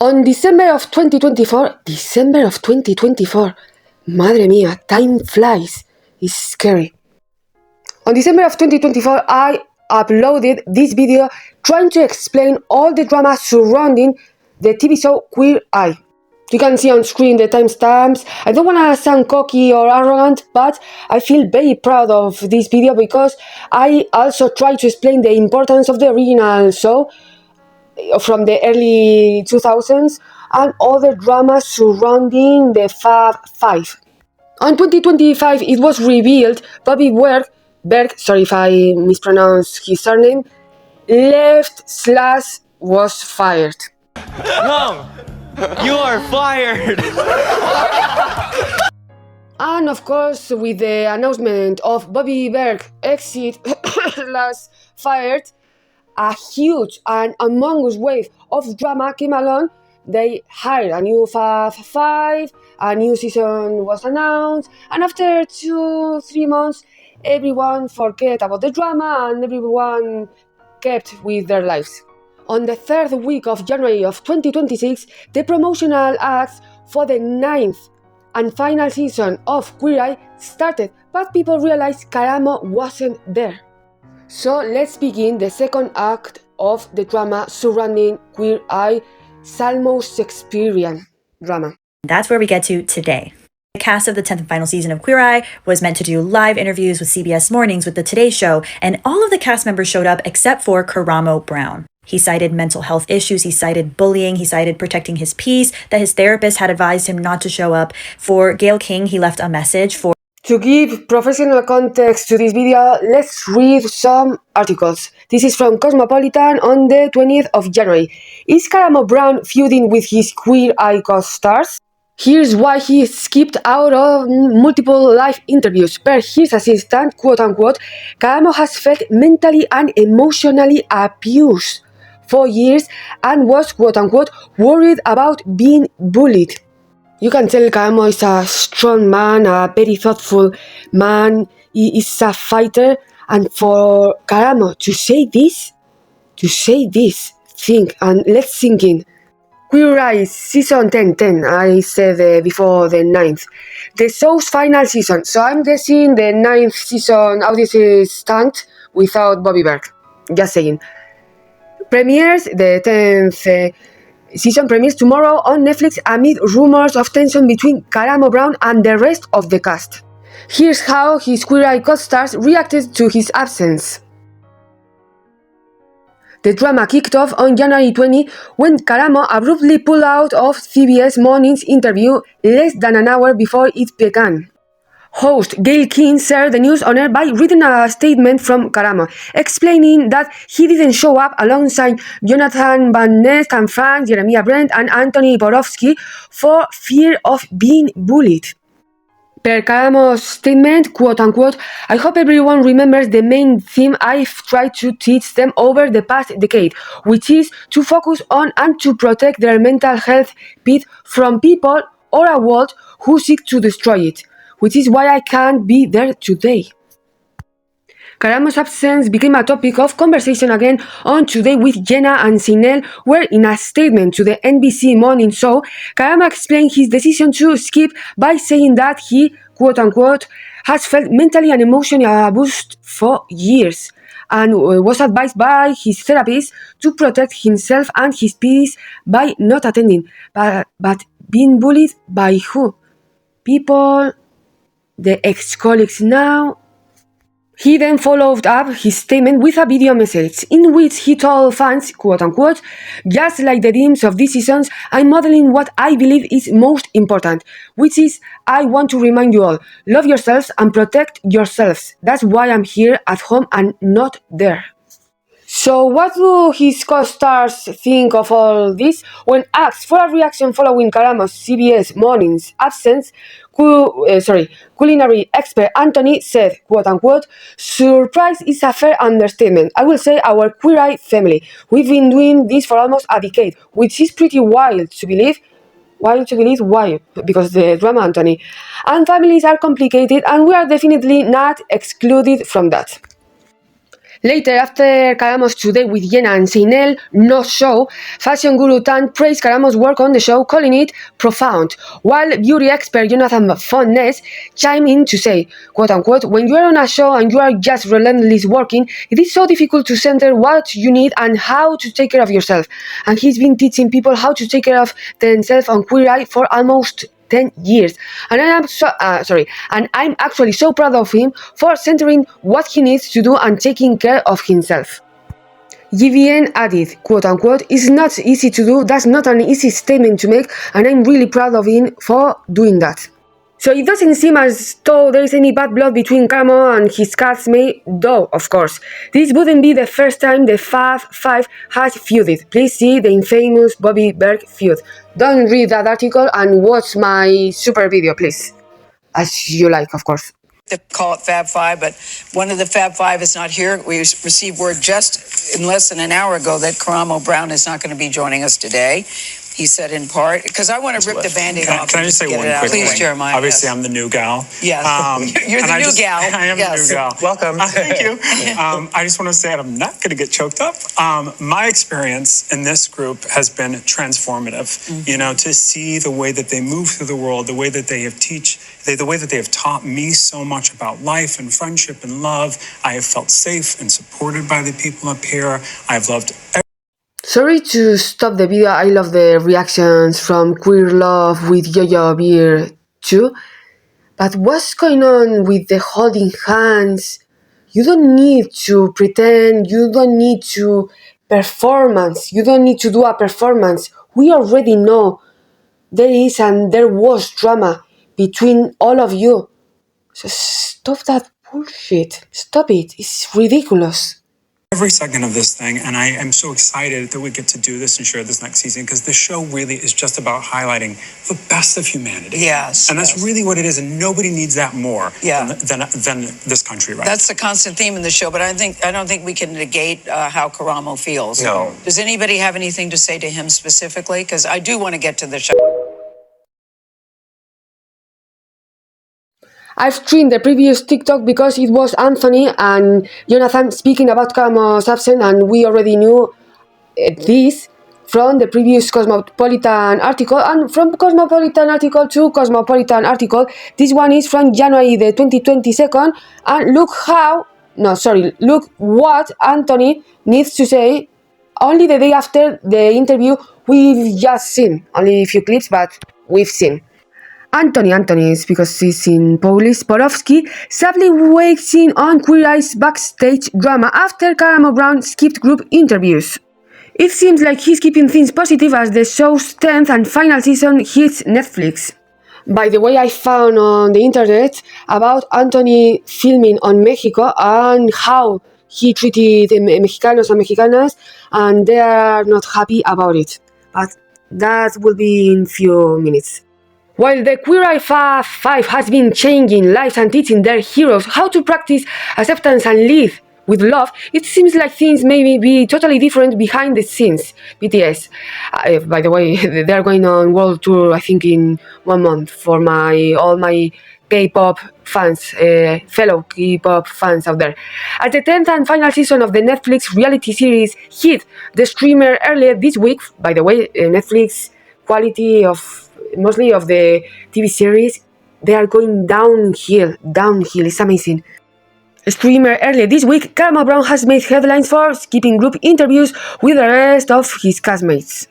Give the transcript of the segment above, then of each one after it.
On December of 2024, madre mía, time flies, it's scary. On December of 2024, I uploaded this video trying to explain all the drama surrounding the TV show Queer Eye. You can see on screen the timestamps. I don't want to sound cocky or arrogant, but I feel very proud of this video because I also try to explain the importance of the original show from the early 2000s and other dramas surrounding the Fab Five. On 2025, it was revealed Bobby Berg, sorry if I mispronounce his surname, was fired. No! You are fired! And of course, with the announcement of Bobby Berg exit fired, a huge and humongous wave of drama came along. They hired a new Fab Five, a new season was announced, and after 2-3 months, everyone forget about the drama and everyone kept with their lives. On the third week of January of 2026, the promotional acts for the 9th and final season of Queer Eye started, but people realized Karamo wasn't there. So let's begin the second act of the drama surrounding Queer Eye, Salmo's Shakespearean drama. That's where we get to today. The cast of the 10th and final season of Queer Eye was meant to do live interviews with CBS Mornings with the Today Show, and all of the cast members showed up except for Karamo Brown. He cited mental health issues, he cited bullying, he cited protecting his peace, that his therapist had advised him not to show up. For Gayle King, he left a message for... To give professional context to this video, let's read some articles. This is from Cosmopolitan on the 20th of January. Is Karamo Brown feuding with his Queer Eye co-stars? Here's why he skipped out of multiple live interviews. Per his assistant, quote-unquote, Karamo has felt mentally and emotionally abused for years and was, quote-unquote, worried about being bullied. You can tell Karamo is a strong man, a very thoughtful man, he is a fighter, and for Karamo to say this, think, and let's sink in. Queer Eye season 10, I said before the 9th. The show's final season, so I'm guessing the 9th season audiences stand without Bobby Berg. Just saying. Premieres, the 10th season premieres tomorrow on Netflix amid rumors of tension between Karamo Brown and the rest of the cast. Here's how his Queer Eye co-stars reacted to his absence. The drama kicked off on January 20 when Karamo abruptly pulled out of CBS Morning's interview less than an hour before it began. Host Gayle King shared the news on air by reading a statement from Karamo, explaining that he didn't show up alongside Jonathan Van Ness and Frank, Jeremiah Brent, and Anthony Borowski for fear of being bullied. Per Karamo's statement, quote-unquote, I hope everyone remembers the main theme I've tried to teach them over the past decade, which is to focus on and to protect their mental health peace from people or a world who seek to destroy it, which is why I can't be there today. Karamo's absence became a topic of conversation again on Today with Jenna and Sinel, where in a statement to the NBC Morning Show, Karamo explained his decision to skip by saying that he, quote-unquote, has felt mentally and emotionally abused for years and was advised by his therapist to protect himself and his peace by not attending. But being bullied by who? People, the ex-colleagues now. He then followed up his statement with a video message in which he told fans, quote-unquote, just like the themes of these seasons, I'm modeling what I believe is most important, which is I want to remind you all, love yourselves and protect yourselves. That's why I'm here at home and not there. So what do his co-stars think of all this? When asked for a reaction following Karamo's CBS Morning's absence, culinary expert Anthony said, quote-unquote, surprise is a fair understatement. I will say our Queer Eye family. We've been doing this for almost a decade, which is pretty wild to believe. Why? Because the drama, Anthony. And families are complicated, and we are definitely not excluded from that. Later, after Karamo's Today with Jenna and Seinel No Show, fashion guru Tan praised Karamo's work on the show, calling it profound, while beauty expert Jonathan von Ness chimed in to say, quote-unquote, when you are on a show and you are just relentlessly working, it is so difficult to center what you need and how to take care of yourself. And he's been teaching people how to take care of themselves on Queer Eye for almost 10 years, and I'm actually so proud of him for centering what he needs to do and taking care of himself. GVN added, quote-unquote, it's not easy to do, that's not an easy statement to make, and I'm really proud of him for doing that. So it doesn't seem as though there is any bad blood between Karamo and his castmate, though, of course. This wouldn't be the first time the Fab Five has feuded. Please see the infamous Bobby Berg feud. Don't read that article and watch my super video, please. As you like, of course. They call it Fab Five, but one of the Fab Five is not here. We received word just in less than an hour ago that Karamo Brown is not going to be being us today. He said in part, because I want to rip the Band-Aid off. Can I just say one quick thing? Please, Jeremiah. Obviously, yes. I'm the new gal. Yes. You're the new gal. I am the new gal. Welcome. Thank you. I just want to say, and I'm not going to get choked up. My experience in this group has been transformative. Mm-hmm. You know, to see the way that they move through the world, the way that they have the way that they have taught me so much about life and friendship and love. I have felt safe and supported by the people up here. I've loved Sorry to stop the video, I love the reactions from Queer Love with Yo-Yo Beer too. But what's going on with the holding hands? You don't need to pretend, you don't need to performance, you don't need to do a performance. We already know there is and there was drama between all of you. So stop that bullshit. Stop it. It's ridiculous. Every second of this thing, and I am so excited that we get to do this and share this next season, because the show really is just about highlighting the best of humanity. Yes. And that's really what it is, and nobody needs that more than this country right That's the constant theme in the show, but I don't think we can negate how Karamo feels. No. Does anybody have anything to say to him specifically? Because I do want to get to the show. I've streamed the previous TikTok because it was Anthony and Jonathan speaking about Karamo's absence, and we already knew this from the previous Cosmopolitan article. And from Cosmopolitan article to Cosmopolitan article, this one is from January the 2022, and look what Anthony needs to say only the day after the interview we've just seen. Only a few clips, but we've seen. Anthony is because he's in Polish. Borowski sadly wakes in on Queer Eye's backstage drama after Karamo Brown skipped group interviews. It seems like he's keeping things positive as the show's 10th and final season hits Netflix. By the way, I found on the internet about Anthony filming on Mexico and how he treated Mexicanos and Mexicanas, and they are not happy about it. But that will be in few minutes. While the Queer Eye Fab Five has been changing lives and teaching their heroes how to practice acceptance and live with love, it seems like things may be totally different behind the scenes. BTS, by the way, they are going on world tour, I think in 1 month, for all my K-pop fans, fellow K-pop fans out there. As the 10th and final season of the Netflix reality series hit the streamer earlier this week, by the way, Netflix quality of mostly of the TV series, they are going downhill, it's amazing. A streamer earlier this week, Karamo Brown has made headlines for skipping group interviews with the rest of his castmates.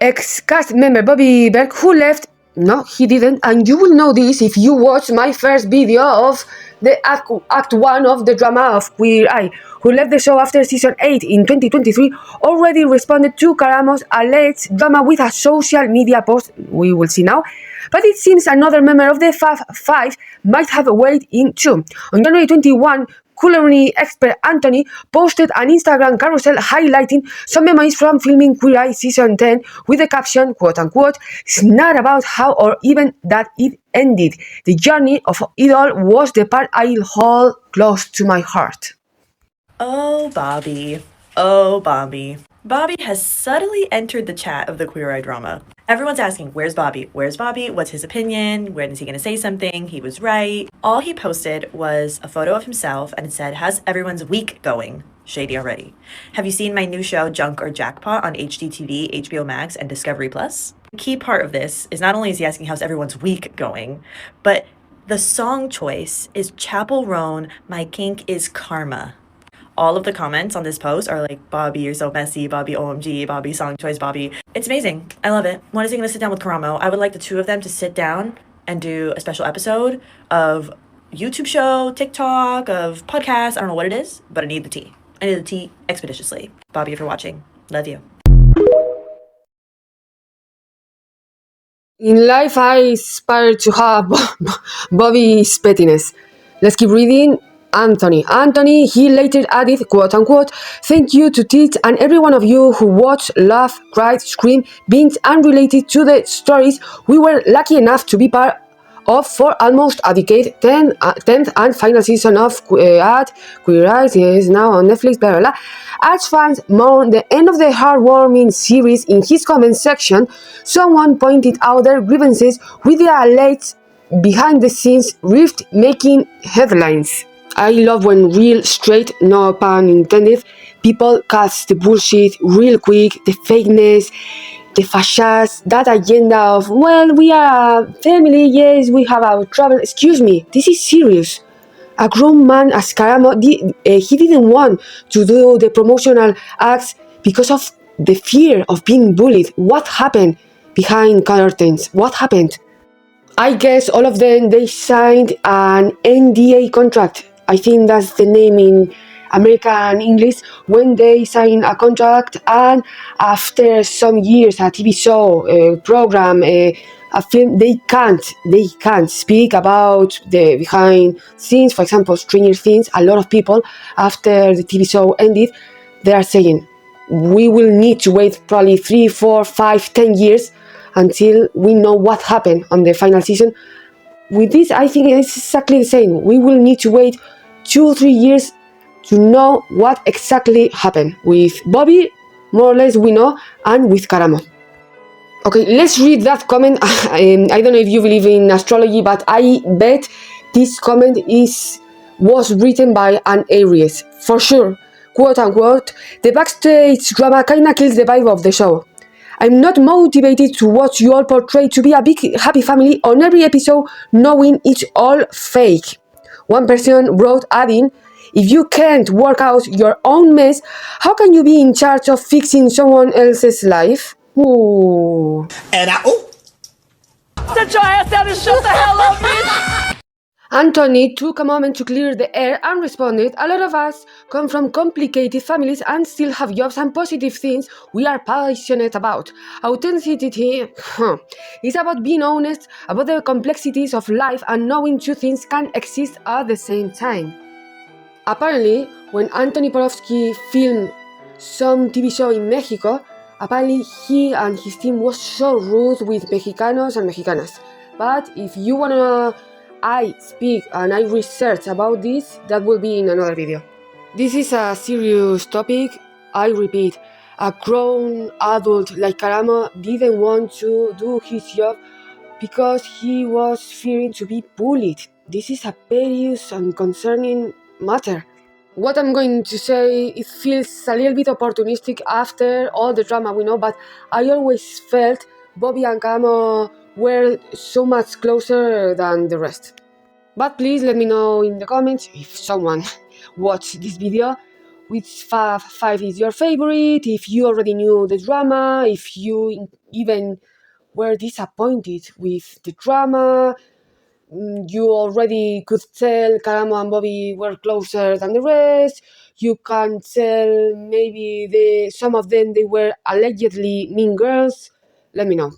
Ex-cast member Bobby Berg, who left, no, he didn't, and you will know this if you watch my first video of the Act 1 of the drama of Queer Eye, who left the show after season 8 in 2023, already responded to Karamo's alleged drama with a social media post, we will see now, but it seems another member of the Fab Five might have weighed in too. On January 21, culinary expert Anthony posted an Instagram carousel highlighting some memories from filming Queer Eye Season 10 with the caption, quote-unquote, "It's not about how or even that it ended. The journey of it all was the part I'll hold close to my heart." Oh, Bobby. Oh, Bobby. Bobby has subtly entered the chat of the Queer Eye drama. Everyone's asking, where's Bobby? Where's Bobby? What's his opinion? When is he going to say something? He was right. All he posted was a photo of himself and it said, how's everyone's week going? Shady already. Have you seen my new show, Junk or Jackpot, on HGTV, HBO Max, and Discovery Plus? The key part of this is not only is he asking how's everyone's week going, but the song choice is Chapel Roan, My Kink is Karma. All of the comments on this post are like, Bobby, you're so messy, Bobby, OMG, Bobby, song choice, Bobby. It's amazing. I love it. When is he going to sit down with Karamo? I would like the two of them to sit down and do a special episode of YouTube show, TikTok, of podcast. I don't know what it is, but I need the tea. I need the tea expeditiously. Bobby, if you're watching, love you. In life, I aspire to have Bobby's pettiness. Let's keep reading. Anthony, he later added, quote unquote, thank you to Teach and every one of you who watched, laughed, cried, screamed, binged, and related to the stories we were lucky enough to be part of for almost a decade. 10th and final season of Queer Eye is now on Netflix, blah, blah, blah. As fans mourn the end of the heartwarming series, in his comment section, someone pointed out their grievances with the alleged behind-the-scenes rift making headlines. I love when real, straight, no pun intended, people cast the bullshit real quick, the fakeness, the facades, that agenda of, well, we are a family, yes, we have our trouble. Excuse me, this is serious. A grown man as Karamo, he didn't want to do the promotional acts because of the fear of being bullied. What happened behind curtains? What happened? I guess all of them, they signed an NDA contract. I think that's the name in American English, when they sign a contract and after some years, a TV show, a program, a film, they can't speak about the behind scenes. For example, Stranger Things, a lot of people after the TV show ended, they are saying, we will need to wait probably 3, 4, 5, 10 years until we know what happened on the final season. With this, I think it's exactly the same. We will need to wait 2, 3 years to know what exactly happened. With Bobby, more or less we know, and with Karamo. Okay, let's read that comment. I don't know if you believe in astrology, but I bet this comment was written by an Aries. For sure, quote unquote, the backstage drama kinda kills the vibe of the show. I'm not motivated to watch you all portray to be a big happy family on every episode, knowing it's all fake. One person wrote, adding, if you can't work out your own mess, how can you be in charge of fixing someone else's life? Ooh. And Sit your ass down and shut the hell up, bitch! Anthony took a moment to clear the air and responded, a lot of us come from complicated families and still have jobs and positive things we are passionate about. Authenticity is about being honest about the complexities of life and knowing two things can exist at the same time. Apparently, when Anthony Porowski filmed some TV show in Mexico, apparently he and his team was so rude with Mexicanos and Mexicanas. But if you wanna I speak and I research about this, that will be in another video. This is a serious topic. I repeat, a grown adult like Karamo didn't want to do his job because he was fearing to be bullied. This is a serious and concerning matter. What I'm going to say, it feels a little bit opportunistic after all the drama we know, but I always felt Bobby and Karamo were so much closer than the rest. But please let me know in the comments if someone watched this video, which Fab 5 is your favorite, if you already knew the drama, if you even were disappointed with the drama, you already could tell Karamo and Bobby were closer than the rest, you can tell maybe some of them they were allegedly mean girls. Let me know.